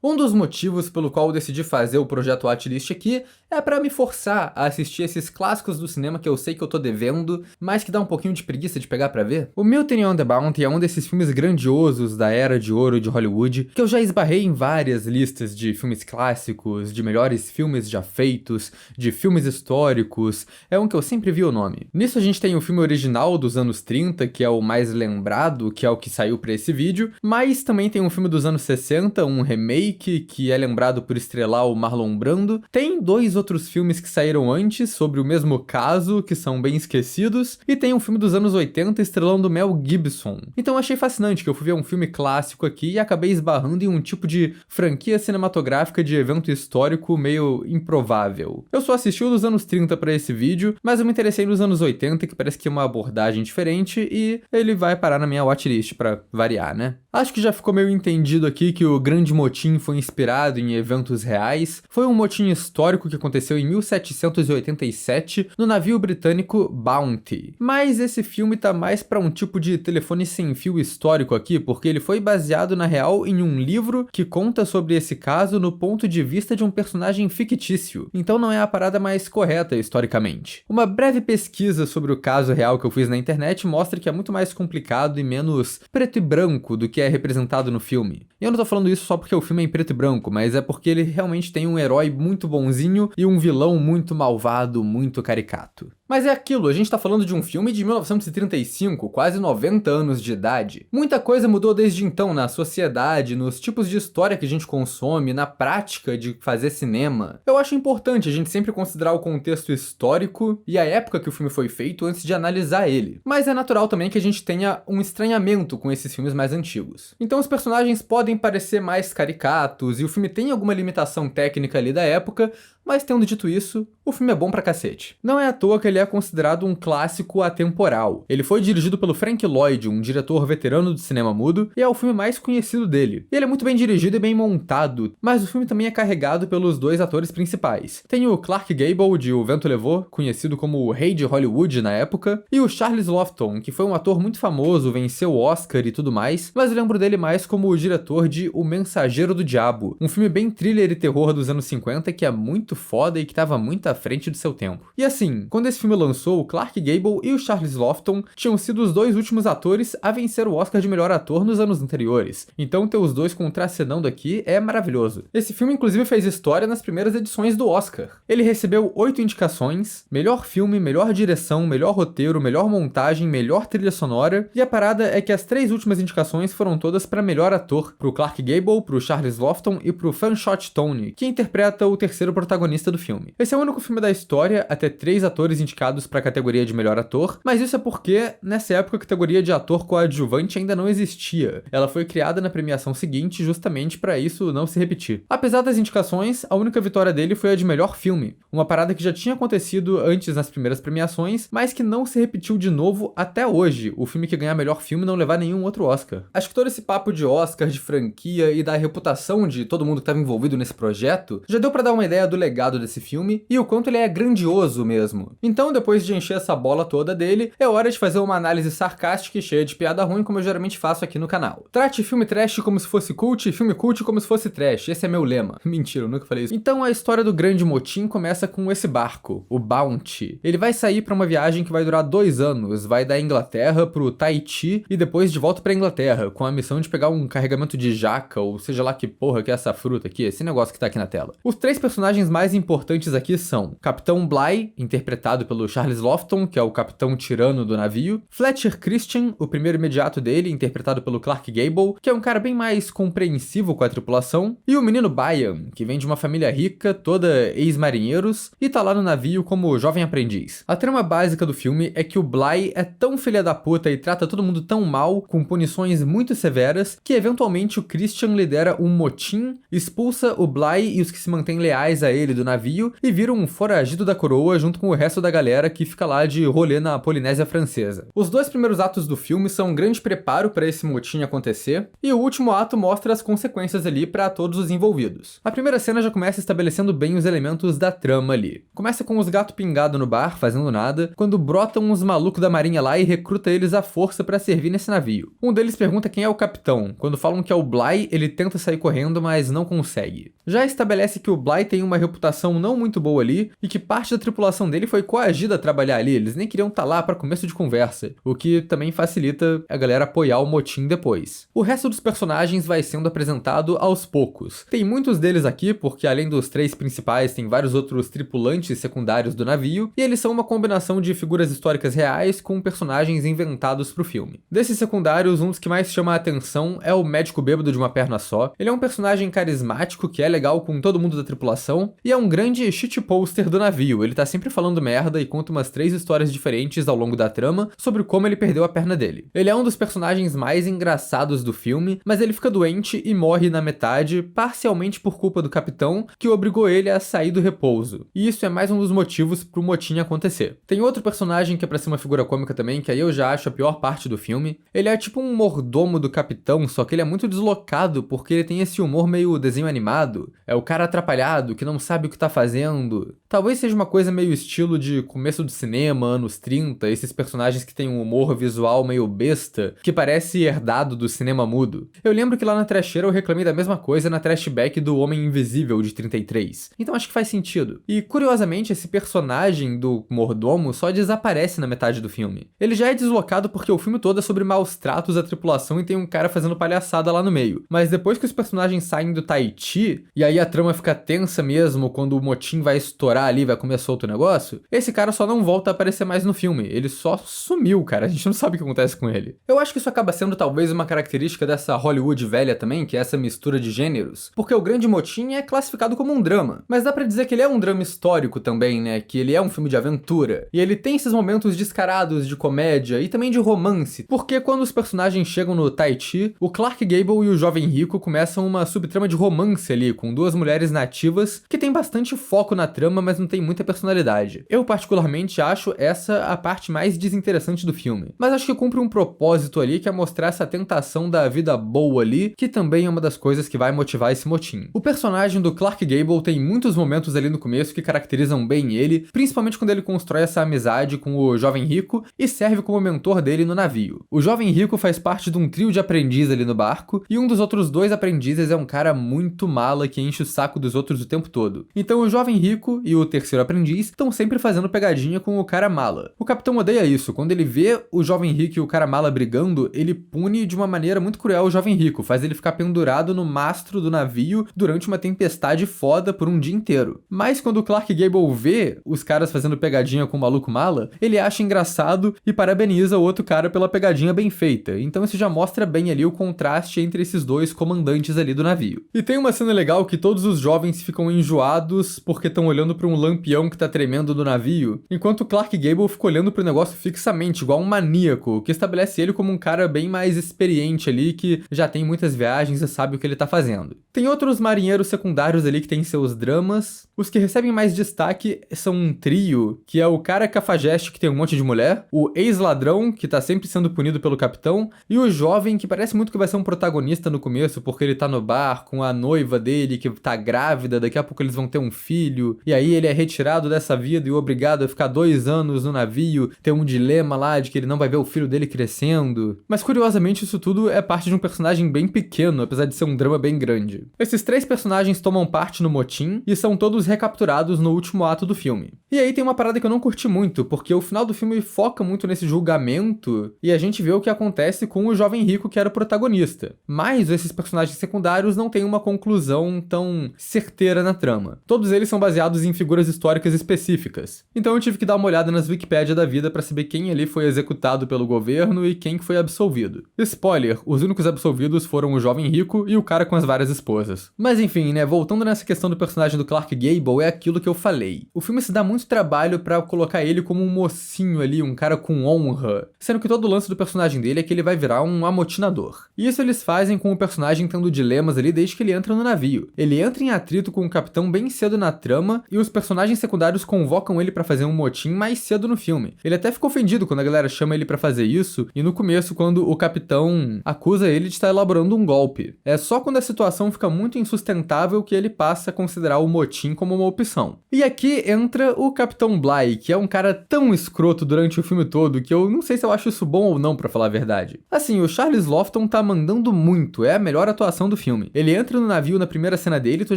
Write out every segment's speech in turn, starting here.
Um dos motivos pelo qual eu decidi fazer o projeto Watchlist aqui é pra me forçar a assistir esses clássicos do cinema que eu sei que eu tô devendo, mas que dá um pouquinho de preguiça de pegar pra ver. O Mutiny on the Bounty é um desses filmes grandiosos da era de ouro de Hollywood, que eu já esbarrei em várias listas de filmes clássicos, de melhores filmes já feitos, de filmes históricos, é um que eu sempre vi o nome. Nisso a gente tem o filme original dos anos 30, que é o mais lembrado, que é o que saiu pra esse vídeo, mas também tem um filme dos anos 60, um remake, que é lembrado por estrelar o Marlon Brando. Tem dois outros filmes que saíram antes sobre o mesmo caso, que são bem esquecidos, e tem um filme dos anos 80 estrelando Mel Gibson. Então eu achei fascinante que eu fui ver um filme clássico aqui e acabei esbarrando em um tipo de franquia cinematográfica de evento histórico meio improvável. Eu só assisti o dos anos 30 para esse vídeo, mas eu me interessei nos anos 80, que parece que é uma abordagem diferente, e ele vai parar na minha watchlist para variar, né? Acho que já ficou meio entendido aqui que o Grande Motim foi inspirado em eventos reais. Foi um motim histórico que aconteceu em 1787 no navio britânico Bounty. Mas esse filme tá mais pra um tipo de telefone sem fio histórico aqui, porque ele foi baseado na real em um livro que conta sobre esse caso no ponto de vista de um personagem fictício. Então não é a parada mais correta historicamente. Uma breve pesquisa sobre o caso real que eu fiz na internet mostra que é muito mais complicado e menos preto e branco do que é representado no filme. E eu não tô falando isso só porque o filme é em preto e branco, mas é porque ele realmente tem um herói muito bonzinho e um vilão muito malvado, muito caricato. Mas é aquilo, a gente tá falando de um filme de 1935, quase 90 anos de idade. Muita coisa mudou desde então na sociedade, nos tipos de história que a gente consome, na prática de fazer cinema. Eu acho importante a gente sempre considerar o contexto histórico e a época que o filme foi feito antes de analisar ele. Mas é natural também que a gente tenha um estranhamento com esses filmes mais antigos. Então os personagens podem parecer mais caricatos e o filme tem alguma limitação técnica ali da época, mas tendo dito isso, o filme é bom pra cacete. Não é à toa que ele é considerado um clássico atemporal. Ele foi dirigido pelo Frank Lloyd, um diretor veterano do cinema mudo, e é o filme mais conhecido dele. E ele é muito bem dirigido e bem montado, mas o filme também é carregado pelos dois atores principais. Tem o Clark Gable, de O Vento Levou, conhecido como o Rei de Hollywood na época, e o Charles Lofton, que foi um ator muito famoso, venceu o Oscar e tudo mais, mas eu lembro dele mais como o diretor de O Mensageiro do Diabo, um filme bem thriller e terror dos anos 50 que é muito foda e que tava muito à frente do seu tempo. E assim, quando esse filme lançou, o Clark Gable e o Charles Lofton tinham sido os dois últimos atores a vencer o Oscar de melhor ator nos anos anteriores. Então ter os dois contracenando aqui é maravilhoso. Esse filme inclusive fez história nas primeiras edições do Oscar. Ele recebeu 8 indicações: melhor filme, melhor direção, melhor roteiro, melhor montagem, melhor trilha sonora, e a parada é que as 3 últimas indicações foram todas para melhor ator, pro Clark Gable, pro Charles Lofton e pro Franchot Tone, que interpreta o terceiro protagonista do filme. Esse é o único filme da história a ter 3 atores indicados para a categoria de melhor ator, mas isso é porque, nessa época, a categoria de ator coadjuvante ainda não existia. Ela foi criada na premiação seguinte justamente para isso não se repetir. Apesar das indicações, a única vitória dele foi a de melhor filme, uma parada que já tinha acontecido antes nas primeiras premiações, mas que não se repetiu de novo até hoje, o filme que ganhar melhor filme não levar nenhum outro Oscar. Acho que todo esse papo de Oscar, de franquia e da reputação de todo mundo que estava envolvido nesse projeto, já deu para dar uma ideia do legado desse filme e o quanto ele é grandioso mesmo. Então, depois de encher essa bola toda dele, é hora de fazer uma análise sarcástica e cheia de piada ruim, como eu geralmente faço aqui no canal. Trate filme trash como se fosse cult e filme cult como se fosse trash. Esse é meu lema. Mentira, eu nunca falei isso. Então, a história do Grande Motim começa com esse barco, o Bounty. Ele vai sair para uma viagem que vai durar 2 anos, vai da Inglaterra pro Tahiti e depois de volta pra Inglaterra, com a missão de pegar um carregamento de jaca, ou seja lá que porra que é essa fruta aqui, esse negócio que tá aqui na tela. Os 3 personagens mais importantes aqui são Capitão Bligh, interpretado pelo Charles Lofton, que é o capitão tirano do navio, Fletcher Christian, o primeiro imediato dele, interpretado pelo Clark Gable, que é um cara bem mais compreensivo com a tripulação, e o menino Bayan, que vem de uma família rica, toda ex-marinheiros, e tá lá no navio como jovem aprendiz. A trama básica do filme é que o Bligh é tão filha da puta e trata todo mundo tão mal, com punições muito severas, que eventualmente o Christian lidera um motim, expulsa o Bligh e os que se mantêm leais a ele ele do navio e vira um foragido da coroa junto com o resto da galera que fica lá de rolê na Polinésia Francesa. Os dois primeiros atos do filme são um grande preparo para esse motim acontecer, e o último ato mostra as consequências ali para todos os envolvidos. A primeira cena já começa estabelecendo bem os elementos da trama ali. Começa com os gatos pingados no bar, fazendo nada, quando brotam uns malucos da marinha lá e recruta eles à força para servir nesse navio. Um deles pergunta quem é o capitão. Quando falam que é o Bligh, ele tenta sair correndo, mas não consegue. Já estabelece que o Bligh tem uma reputação não muito boa ali, e que parte da tripulação dele foi coagida a trabalhar ali, eles nem queriam estar lá para começo de conversa, o que também facilita a galera apoiar o motim depois. O resto dos personagens vai sendo apresentado aos poucos. Tem muitos deles aqui, porque além dos 3 principais, tem vários outros tripulantes secundários do navio, e eles são uma combinação de figuras históricas reais com personagens inventados pro filme. Desses secundários, um dos que mais chama a atenção é o médico bêbado de uma perna só. Ele é um personagem carismático que é legal com todo mundo da tripulação, e é um grande shitposter do navio. Ele tá sempre falando merda e conta umas 3 histórias diferentes ao longo da trama sobre como ele perdeu a perna dele. Ele é um dos personagens mais engraçados do filme, mas ele fica doente e morre na metade, parcialmente por culpa do capitão, que obrigou ele a sair do repouso. E isso é mais um dos motivos pro motim acontecer. Tem outro personagem que é pra ser uma figura cômica também, que aí eu já acho a pior parte do filme. Ele é tipo um mordomo do capitão, só que ele é muito deslocado, porque ele tem esse humor meio desenho animado. É o cara atrapalhado, que não sabe o que tá fazendo. Talvez seja uma coisa meio estilo de começo do cinema, anos 30, esses personagens que tem um humor visual meio besta, que parece herdado do cinema mudo. Eu lembro que lá na trecheira eu reclamei da mesma coisa na trashback do Homem Invisível de 33. Então acho que faz sentido. E curiosamente, esse personagem do mordomo só desaparece na metade do filme. Ele já é deslocado porque o filme todo é sobre maus tratos à tripulação e tem um cara fazendo palhaçada lá no meio. Mas depois que os personagens saem do Tahiti, e aí a trama fica tensa mesmo quando o motim vai estourar ali, vai comer solto o negócio, esse cara só não volta a aparecer mais no filme. Ele só sumiu, cara. A gente não sabe o que acontece com ele. Eu acho que isso acaba sendo talvez uma característica dessa Hollywood velha também, que é essa mistura de gêneros, porque o Grande Motim é classificado como um drama, mas dá pra dizer que ele é um drama histórico também, né, que ele é um filme de aventura, e ele tem esses momentos descarados de comédia e também de romance, porque quando os personagens chegam no Tahiti, o Clark Gable e o jovem rico começam uma subtrama de romance ali, com 2 mulheres nativas, que tem bastante foco na trama, mas não tem muita personalidade. Eu particularmente acho essa a parte mais desinteressante do filme, mas acho que cumpre um propósito ali, que é mostrar essa tentação da vida boa ali, que também é uma das coisas que vai motivar esse motim. O personagem do Clark Gable tem muitos momentos ali no começo que caracterizam bem ele, principalmente quando ele constrói essa amizade com o jovem rico e serve como mentor dele no navio. O jovem rico faz parte de um trio de aprendiz ali no barco, e um dos outros 2 aprendizes é um cara muito mala que enche o saco dos outros o tempo todo. Então o jovem rico e o terceiro aprendiz estão sempre fazendo pegadinha com o cara mala. O capitão odeia isso. Quando ele vê o jovem rico e o cara mala brigando, ele pune de uma maneira muito cruel o jovem rico, faz ele ficar pendurado no mastro do navio durante uma tempestade foda por um dia inteiro. Mas quando o Clark Gable vê os caras fazendo pegadinha com o maluco mala, ele acha engraçado e parabeniza o outro cara pela pegadinha bem feita. Então isso já mostra bem ali o contraste entre esses 2 comandantes ali do navio. E tem uma cena legal que todos os jovens ficam enjoados porque estão olhando para um lampião que tá tremendo do navio, enquanto o Clark Gable fica olhando pro negócio fixamente, igual um maníaco, que estabelece ele como um cara bem mais experiente ali, que já tem muitas viagens e sabe o que ele tá fazendo. Tem outros marinheiros secundários ali que tem seus dramas. Os que recebem mais destaque são um trio, que é o cara cafajeste que tem um monte de mulher, o ex-ladrão, que tá sempre sendo punido pelo capitão, e o jovem, que parece muito que vai ser um protagonista no começo, porque ele tá no bar com a noiva dele, que tá grávida, daqui a pouco eles vão ter um filho, e aí ele é retirado dessa vida e obrigado a ficar 2 anos no navio, ter um dilema lá de que ele não vai ver o filho dele crescendo. Mas curiosamente isso tudo é parte de um personagem bem pequeno, apesar de ser um drama bem grande. Esses 3 personagens tomam parte no motim e são todos recapturados no último ato do filme. E aí tem uma parada que eu não curti muito, porque o final do filme foca muito nesse julgamento e a gente vê o que acontece com o jovem rico que era o protagonista. Mas esses personagens secundários não têm uma conclusão tão certeira na trama. Todos eles são baseados em figuras históricas específicas. Então eu tive que dar uma olhada nas Wikipédia da vida pra saber quem ali foi executado pelo governo e quem foi absolvido. Spoiler, os únicos absolvidos foram o jovem rico e o cara com as várias esposas. Mas enfim, né, voltando nessa questão do personagem do Clark Gable, é aquilo que eu falei. O filme se dá muito trabalho pra colocar ele como um mocinho ali, um cara com honra, sendo que todo o lance do personagem dele é que ele vai virar um amotinador. E isso eles fazem com o personagem tendo dilemas ali desde que ele entra no navio. navio. Ele entra em atrito com o capitão bem cedo na trama e os personagens secundários convocam ele pra fazer um motim mais cedo no filme. Ele até fica ofendido quando a galera chama ele pra fazer isso e no começo quando o capitão acusa ele de estar elaborando um golpe. É só quando a situação fica muito insustentável que ele passa a considerar o motim como uma opção. E aqui entra o Capitão Bligh, que é um cara tão escroto durante o filme todo que eu não sei se eu acho isso bom ou não, pra falar a verdade. Assim, o Charles Lofton tá mandando muito, é a melhor atuação do filme. Ele entra no navio na primeira cena dele e tu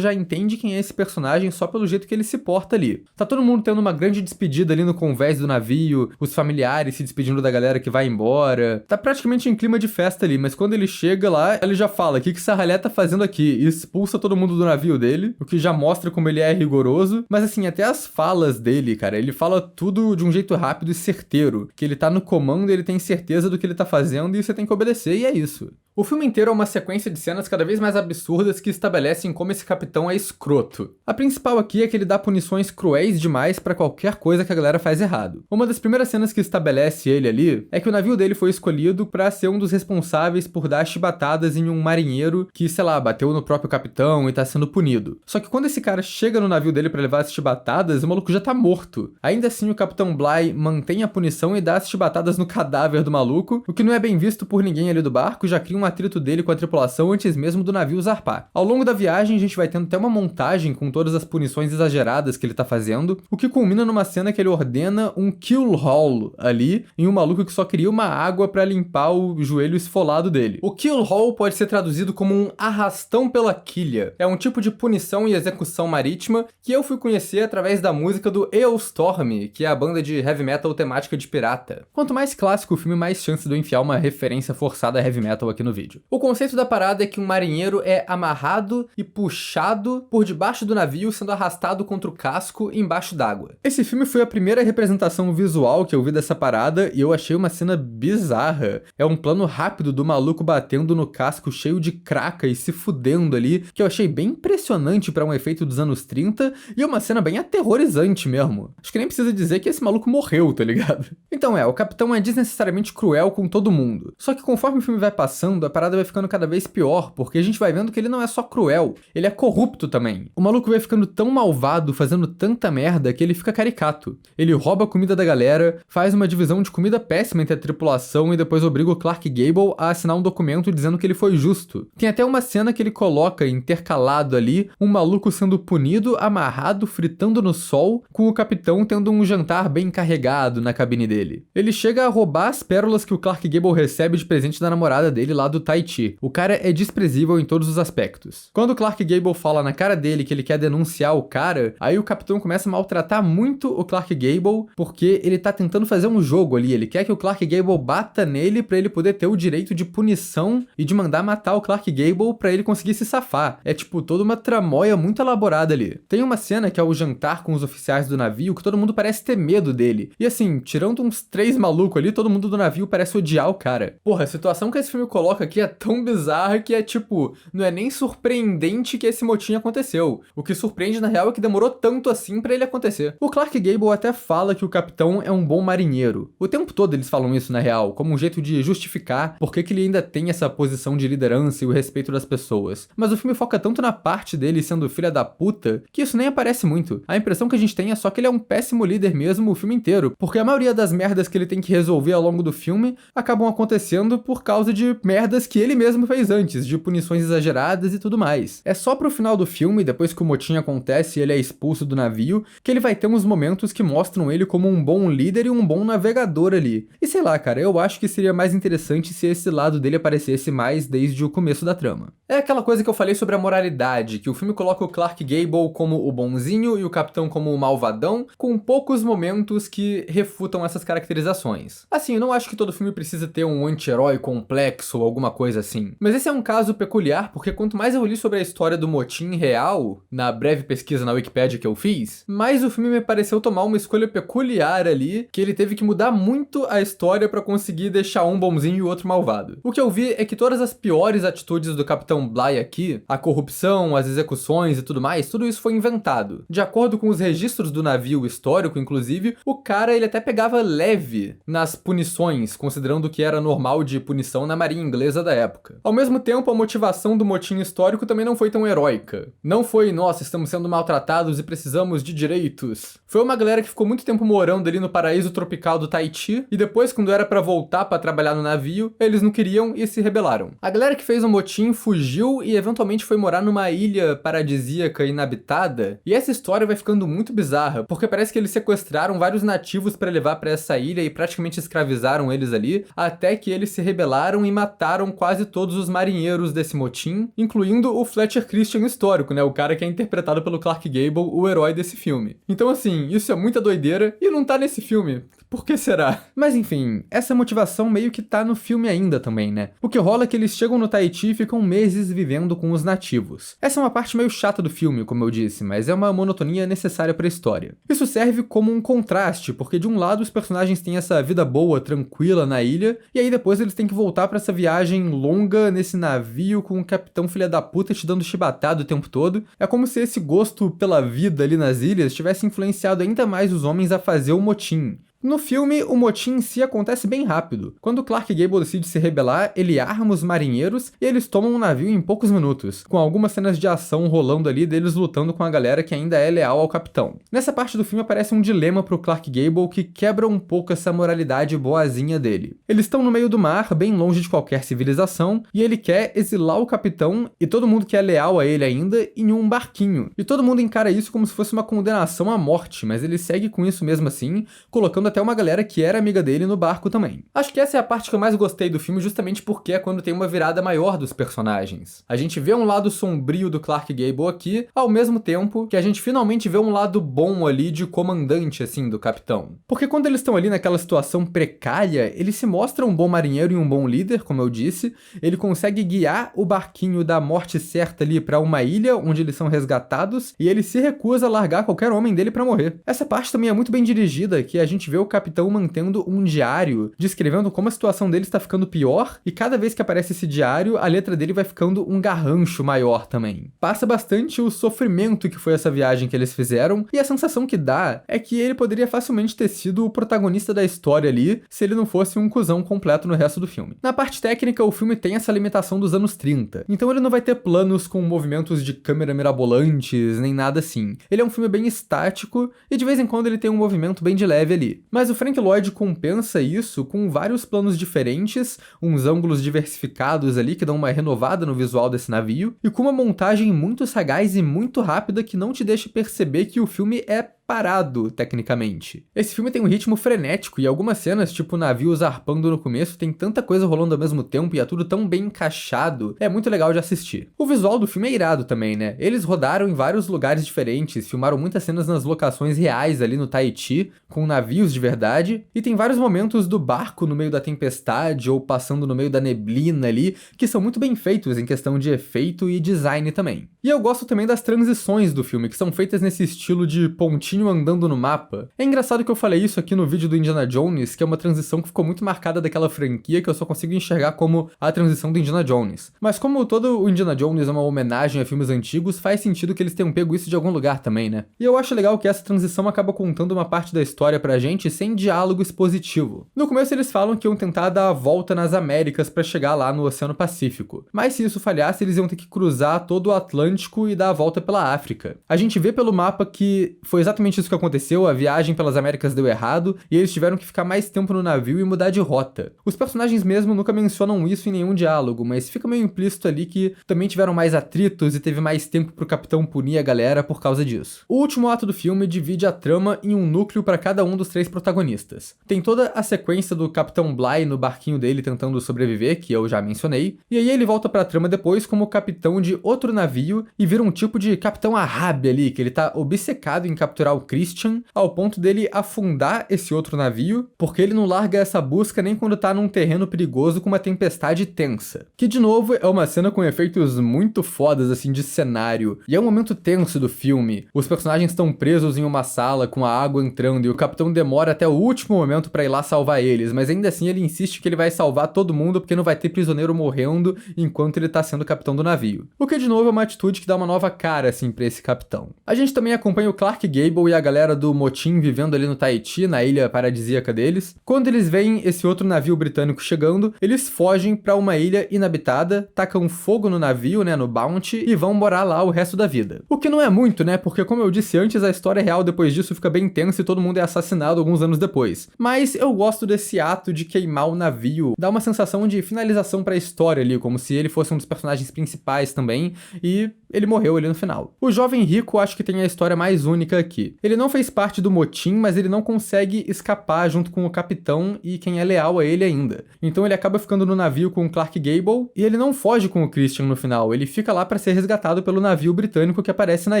já entende quem é esse personagem só pelo jeito que ele se porta ali. Tá todo mundo tendo uma grande despedida ali no convés do navio, os familiares se despedindo da galera que vai embora. Tá praticamente em clima de festa ali, mas quando ele chega lá, ele já fala: o que essa ralé tá fazendo aqui? E expulsa todo mundo do navio dele, o que já mostra como ele é rigoroso. Mas assim, até as falas dele, cara, ele fala tudo de um jeito rápido e certeiro, que ele tá no comando, ele tem certeza do que ele tá fazendo e você tem que obedecer, e é isso. O filme inteiro é uma sequência de cenas cada vez mais absurdas que estabelecem como esse capitão é escroto. A principal aqui é que ele dá punições cruéis demais pra qualquer coisa que a galera faz errado. Uma das primeiras cenas que estabelece ele ali é que o navio dele foi escolhido pra ser um dos responsáveis por dar chibatadas em um marinheiro que, sei lá, bateu no próprio capitão e tá sendo punido. Só que quando esse cara chega no navio dele pra levar as chibatadas, o maluco já tá morto. Ainda assim, o capitão Bligh mantém a punição e dá as chibatadas no cadáver do maluco, o que não é bem visto por ninguém ali do barco, já cria um atrito dele com a tripulação antes mesmo do navio zarpar. Ao longo da viagem, a gente vai tendo até uma montagem com todas as punições exageradas que ele tá fazendo, o que culmina numa cena que ele ordena um kill haul ali, em um maluco que só queria uma água pra limpar o joelho esfolado dele. O kill haul pode ser traduzido como um arrastão pela quilha. É um tipo de punição e execução marítima que eu fui conhecer através da música do Eostorm, que é a banda de heavy metal temática de pirata. Quanto mais clássico o filme, mais chance de eu enfiar uma referência forçada a heavy metal aqui no vídeo. O conceito da parada é que um marinheiro é amarrado e puxado por debaixo do navio, sendo arrastado contra o casco embaixo d'água. Esse filme foi a primeira representação visual que eu vi dessa parada e eu achei uma cena bizarra. É um plano rápido do maluco batendo no casco cheio de craca e se fudendo ali, que eu achei bem impressionante pra um efeito dos anos 30 e uma cena bem aterrorizante mesmo. Acho que nem precisa dizer que esse maluco morreu, tá ligado? Então o capitão é desnecessariamente cruel com todo mundo. Só que conforme o filme vai passando, a parada vai ficando cada vez pior, porque a gente vai vendo que ele não é só cruel, ele é corrupto também. O maluco vai ficando tão malvado, fazendo tanta merda, que ele fica caricato. Ele rouba a comida da galera, faz uma divisão de comida péssima entre a tripulação e depois obriga o Clark Gable a assinar um documento dizendo que ele foi justo. Tem até uma cena que ele coloca intercalado ali, um maluco sendo punido, amarrado, fritando no sol, com o capitão tendo um jantar bem carregado na cabine dele. Ele chega a roubar as pérolas que o Clark Gable recebe de presente da namorada dele lá do Tahiti. O cara é desprezível em todos os aspectos. Quando o Clark Gable fala na cara dele que ele quer denunciar o cara, aí o capitão começa a maltratar muito o Clark Gable, porque ele tá tentando fazer um jogo ali, ele quer que o Clark Gable bata nele pra ele poder ter o direito de punição e de mandar matar o Clark Gable pra ele conseguir se safar. É tipo toda uma tramóia muito elaborada ali. Tem uma cena que é o jantar com os oficiais do navio que todo mundo parece ter medo dele. E assim, tirando uns 3 malucos ali, todo mundo do navio parece odiar o cara. Porra, a situação que esse filme coloca aqui é tão bizarra que é tipo, não é nem surpreendente que esse motim aconteceu. O que surpreende na real é que demorou tanto assim pra ele acontecer. O Clark Gable até fala que o capitão é um bom marinheiro. O tempo todo eles falam isso na real, como um jeito de justificar por que ele ainda tem essa posição de liderança e o respeito das pessoas. Mas o filme foca tanto na parte dele sendo filha da puta, que isso nem aparece muito. A impressão que a gente tem é só que ele é um péssimo líder mesmo o filme inteiro, porque a maioria das merdas que ele tem que resolver ao longo do filme acabam acontecendo por causa de merdas que ele mesmo fez antes, de punições exageradas e tudo mais. É só pro final do filme, depois que o motim acontece e ele é expulso do navio, que ele vai ter uns momentos que mostram ele como um bom líder e um bom navegador ali. E sei lá, cara, eu acho que seria mais interessante se esse lado dele aparecesse mais desde o começo da trama. É aquela coisa que eu falei sobre a moralidade, que o filme coloca o Clark Gable como o bonzinho e o capitão como o malvadão, com poucos momentos que refutam essas caracterizações. Assim, eu não acho que todo filme precisa ter um anti-herói complexo ou alguma coisa assim. Mas esse é um caso peculiar, porque quanto mais eu li sobre a história do motim real, na breve pesquisa na Wikipedia que eu fiz, mais o filme me pareceu tomar uma escolha peculiar ali, que ele teve que mudar muito a história pra conseguir deixar um bonzinho e o outro malvado. O que eu vi é que todas as piores atitudes do Capitão Bligh aqui, a corrupção, as execuções e tudo mais, tudo isso foi inventado. De acordo com os registros do navio histórico, inclusive, o cara ele até pegava leve nas punições, considerando que era normal de punição na marinha inglesa natureza da época. Ao mesmo tempo, a motivação do motim histórico também não foi tão heróica. Não foi, nossa, estamos sendo maltratados e precisamos de direitos. Foi uma galera que ficou muito tempo morando ali no paraíso tropical do Tahiti, e depois, quando era pra voltar pra trabalhar no navio, eles não queriam e se rebelaram. A galera que fez o motim fugiu e eventualmente foi morar numa ilha paradisíaca inabitada, e essa história vai ficando muito bizarra, porque parece que eles sequestraram vários nativos pra levar pra essa ilha e praticamente escravizaram eles ali, até que eles se rebelaram e mataram quase todos os marinheiros desse motim, incluindo o Fletcher Christian histórico, né, o cara que é interpretado pelo Clark Gable, o herói desse filme. Então assim, isso é muita doideira e não tá nesse filme. Por que será? Mas enfim, essa motivação meio que tá no filme ainda também, né? O que rola é que eles chegam no Tahiti e ficam meses vivendo com os nativos. Essa é uma parte meio chata do filme, como eu disse, mas é uma monotonia necessária pra história. Isso serve como um contraste, porque de um lado os personagens têm essa vida boa, tranquila na ilha, e aí depois eles têm que voltar pra essa viagem longa nesse navio com o capitão filha da puta te dando chibatada o tempo todo. É como se esse gosto pela vida ali nas ilhas tivesse influenciado ainda mais os homens a fazer o motim. No filme, o motim em si acontece bem rápido. Quando Clark Gable decide se rebelar, ele arma os marinheiros e eles tomam um navio em poucos minutos, com algumas cenas de ação rolando ali deles lutando com a galera que ainda é leal ao capitão. Nessa parte do filme aparece um dilema pro Clark Gable que quebra um pouco essa moralidade boazinha dele. Eles estão no meio do mar, bem longe de qualquer civilização, e ele quer exilar o capitão e todo mundo que é leal a ele ainda em um barquinho. E todo mundo encara isso como se fosse uma condenação à morte, mas ele segue com isso mesmo assim, colocando até uma galera que era amiga dele no barco também. Acho que essa é a parte que eu mais gostei do filme, justamente porque é quando tem uma virada maior dos personagens. A gente vê um lado sombrio do Clark Gable aqui, ao mesmo tempo que a gente finalmente vê um lado bom ali de comandante, assim, do capitão. Porque quando eles estão ali naquela situação precária, ele se mostra um bom marinheiro e um bom líder, como eu disse, ele consegue guiar o barquinho da morte certa ali pra uma ilha onde eles são resgatados, e ele se recusa a largar qualquer homem dele pra morrer. Essa parte também é muito bem dirigida, que a gente vê o capitão mantendo um diário, descrevendo como a situação dele está ficando pior, e cada vez que aparece esse diário, a letra dele vai ficando um garrancho maior também. Passa bastante o sofrimento que foi essa viagem que eles fizeram, e a sensação que dá é que ele poderia facilmente ter sido o protagonista da história ali, se ele não fosse um cuzão completo no resto do filme. Na parte técnica, o filme tem essa limitação dos anos 30, então ele não vai ter planos com movimentos de câmera mirabolantes, nem nada assim. Ele é um filme bem estático, e de vez em quando ele tem um movimento bem de leve ali. Mas o Frank Lloyd compensa isso com vários planos diferentes, uns ângulos diversificados ali que dão uma renovada no visual desse navio, e com uma montagem muito sagaz e muito rápida que não te deixa perceber que o filme é parado, tecnicamente. Esse filme tem um ritmo frenético e algumas cenas, tipo navios zarpando no começo, tem tanta coisa rolando ao mesmo tempo e é tudo tão bem encaixado, é muito legal de assistir. O visual do filme é irado também, né? Eles rodaram em vários lugares diferentes, filmaram muitas cenas nas locações reais ali no Tahiti, com navios de verdade, e tem vários momentos do barco no meio da tempestade ou passando no meio da neblina ali, que são muito bem feitos em questão de efeito e design também. E eu gosto também das transições do filme, que são feitas nesse estilo de pontinho andando no mapa. É engraçado que eu falei isso aqui no vídeo do Indiana Jones, que é uma transição que ficou muito marcada daquela franquia que eu só consigo enxergar como a transição do Indiana Jones. Mas como todo o Indiana Jones é uma homenagem a filmes antigos, faz sentido que eles tenham pego isso de algum lugar também, né? E eu acho legal que essa transição acaba contando uma parte da história pra gente sem diálogo expositivo. No começo eles falam que iam tentar dar a volta nas Américas pra chegar lá no Oceano Pacífico. Mas se isso falhasse, eles iam ter que cruzar todo o Atlântico e dar a volta pela África. A gente vê pelo mapa que foi exatamente isso que aconteceu, a viagem pelas Américas deu errado, e eles tiveram que ficar mais tempo no navio e mudar de rota. Os personagens mesmo nunca mencionam isso em nenhum diálogo, mas fica meio implícito ali que também tiveram mais atritos e teve mais tempo pro capitão punir a galera por causa disso. O último ato do filme divide a trama em um núcleo para cada um dos três protagonistas. Tem toda a sequência do Capitão Bligh no barquinho dele tentando sobreviver, que eu já mencionei, e aí ele volta pra trama depois como capitão de outro navio e vira um tipo de Capitão Ahab ali, que ele tá obcecado em capturar o Christian, ao ponto dele afundar esse outro navio, porque ele não larga essa busca nem quando tá num terreno perigoso com uma tempestade tensa. Que, de novo, é uma cena com efeitos muito fodas, assim, de cenário, e é um momento tenso do filme. Os personagens estão presos em uma sala com a água entrando e o capitão demora até o último momento pra ir lá salvar eles, mas ainda assim ele insiste que ele vai salvar todo mundo porque não vai ter prisioneiro morrendo enquanto ele tá sendo capitão do navio. O que, de novo, é uma atitude que dá uma nova cara, assim, pra esse capitão. A gente também acompanha o Clark Gable Gable e a galera do motim vivendo ali no Tahiti, na ilha paradisíaca deles. Quando eles veem esse outro navio britânico chegando, eles fogem pra uma ilha inabitada, tacam fogo no navio, né, no Bounty, e vão morar lá o resto da vida. O que não é muito, né, porque como eu disse antes, a história real depois disso fica bem tensa e todo mundo é assassinado alguns anos depois. Mas eu gosto desse ato de queimar o navio, dá uma sensação de finalização pra história ali, como se ele fosse um dos personagens principais também, e ele morreu ali no final. O jovem rico acho que tem a história mais única aqui. Ele não fez parte do motim, mas ele não consegue escapar junto com o capitão e quem é leal a ele ainda. Então ele acaba ficando no navio com o Clark Gable e ele não foge com o Christian no final, ele fica lá pra ser resgatado pelo navio britânico que aparece na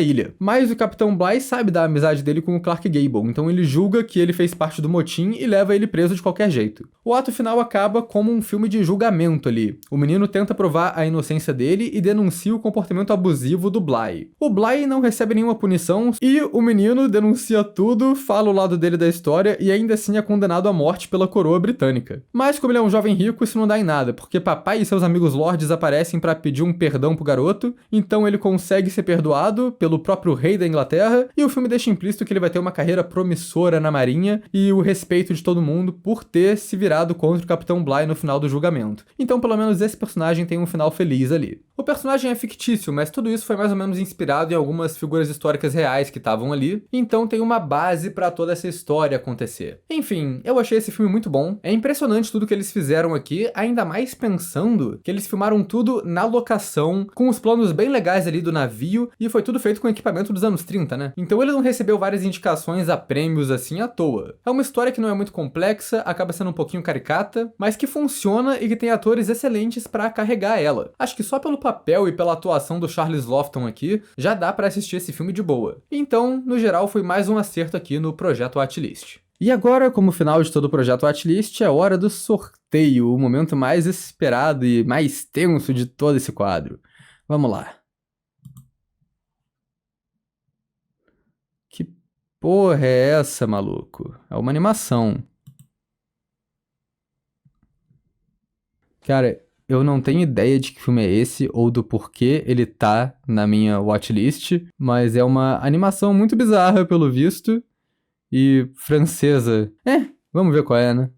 ilha. Mas o capitão Bligh sabe da amizade dele com o Clark Gable, então ele julga que ele fez parte do motim e leva ele preso de qualquer jeito. O ato final acaba como um filme de julgamento ali. O menino tenta provar a inocência dele e denuncia o comportamento abusivo do Bligh. O Bligh não recebe nenhuma punição e o menino denuncia tudo, fala o lado dele da história e ainda assim é condenado à morte pela coroa britânica. Mas como ele é um jovem rico, isso não dá em nada, porque papai e seus amigos lords aparecem para pedir um perdão pro garoto, então ele consegue ser perdoado pelo próprio rei da Inglaterra e o filme deixa implícito que ele vai ter uma carreira promissora na marinha e o respeito de todo mundo por ter se virado contra o Capitão Bligh no final do julgamento. Então pelo menos esse personagem tem um final feliz ali. O personagem é fictício, mas tudo isso foi mais ou menos inspirado em algumas figuras históricas reais que estavam ali, então tem uma base pra toda essa história acontecer. Enfim, eu achei esse filme muito bom. É impressionante tudo que eles fizeram aqui, ainda mais pensando que eles filmaram tudo na locação, com os planos bem legais ali do navio, e foi tudo feito com equipamento dos anos 30, né? Então ele não recebeu várias indicações a prêmios assim à toa. É uma história que não é muito complexa, acaba sendo um pouquinho caricata, mas que funciona e que tem atores excelentes pra carregar ela. Acho que só pelo papel e pela atuação do Charles Lofton aqui, já dá pra assistir esse filme de boa. Então, no geral, foi mais um acerto aqui no Projeto Watchlist. E agora, como final de todo o Projeto Watchlist, é hora do sorteio, o momento mais esperado e mais tenso de todo esse quadro. Vamos lá. Que porra é essa, maluco? É uma animação. Cara, eu não tenho ideia de que filme é esse ou do porquê ele tá na minha watchlist, mas é uma animação muito bizarra, pelo visto, e francesa. Vamos ver qual é, né?